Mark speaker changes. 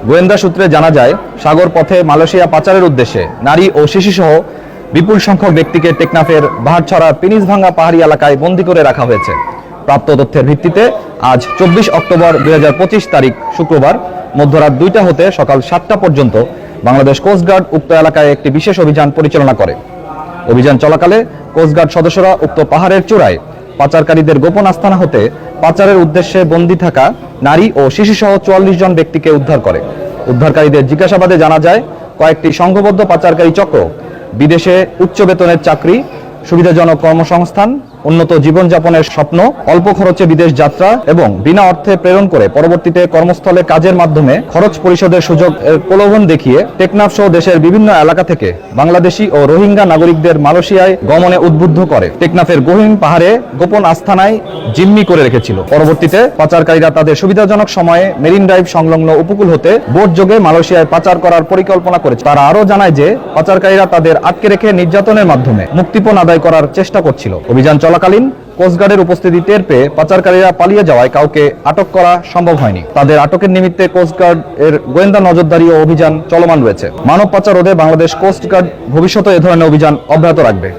Speaker 1: গোয়েন্দা সূত্রে জানা যায়, সাগর পথে মালয়েশিয়া পাচারের উদ্দেশ্যে নারী ও শিশুসহ বিপুল সংখ্যক ব্যক্তিকে টেকনাফের বাহারছড়া পিনিসভাঙ্গা পাহাড়ি এলাকায় বন্দী করে রাখা হয়েছে। প্রাপ্ত তথ্যের ভিত্তিতে আজ 24 অক্টোবর 2025 তারিখ শুক্রবার মধ্যরাত 2টা হতে সকাল 7টা পর্যন্ত বাংলাদেশ কোস্টগার্ড উক্ত এলাকায় একটি বিশেষ অভিযান পরিচালনা করে। অভিযান চলাকালে কোস্টগার্ড সদস্যরা উক্ত পাহাড়ের চূড়ায় পাচারকারীদের গোপন আস্তানা হতে পাচারের উদ্দেশ্যে বন্দী থাকা নারী ও শিশুসহ 44 জন ব্যক্তিকে উদ্ধার করে। উদ্ধারকারীদের জিজ্ঞাসাবাদে জানা যায়, কয়েকটি সংঘবদ্ধ পাচারকারী চক্র বিদেশে উচ্চ বেতনের চাকরি, সুবিধাজনক কর্মসংস্থান, উন্নত জীবনযাপনের স্বপ্ন, অল্প খরচে বিদেশ যাত্রা এবং বিনা অর্থে প্রেরণ করে পরবর্তীতে কর্মস্থলে কাজের মাধ্যমে খরচ পরিশোধের সুযোগ প্রলোভন দেখিয়ে টেকনাফ সহ দেশের বিভিন্ন এলাকা থেকে বাংলাদেশি ও রোহিঙ্গা নাগরিকদের মালয়েশিয়ায় গমনে উদ্বুদ্ধ করে টেকনাফের গহীন পাহাড়ে গোপন আস্তানায় জিম্মি করে রেখেছিল। পরবর্তীতে পাচারকারীরা তাদের সুবিধাজনক সময়ে মেরিন ড্রাইভ সংলগ্ন উপকূল হতে বোট যোগে মালয়েশিয়ায় পাচার করার পরিকল্পনা করেছে। তারা আরও জানায় যে পাচারকারীরা তাদের আটকে রেখে নির্যাতনের মাধ্যমে মুক্তিপণ আদায় করার চেষ্টা করছিল। অভিযান চলাকালীন কোস্টগার্ডের উপস্থিতি টের পেয়ে পাচারকারীরা পালিয়ে যাওয়ায় কাউকে আটক করা সম্ভব হয়নি। তাদের আটকের নিমিত্তে কোস্টগার্ড এর গোয়েন্দা নজরদারি ও অভিযান চলমান রয়েছে। মানব পাচার রোধে বাংলাদেশ কোস্টগার্ড ভবিষ্যতে এ ধরনের অভিযান অব্যাহত রাখবে।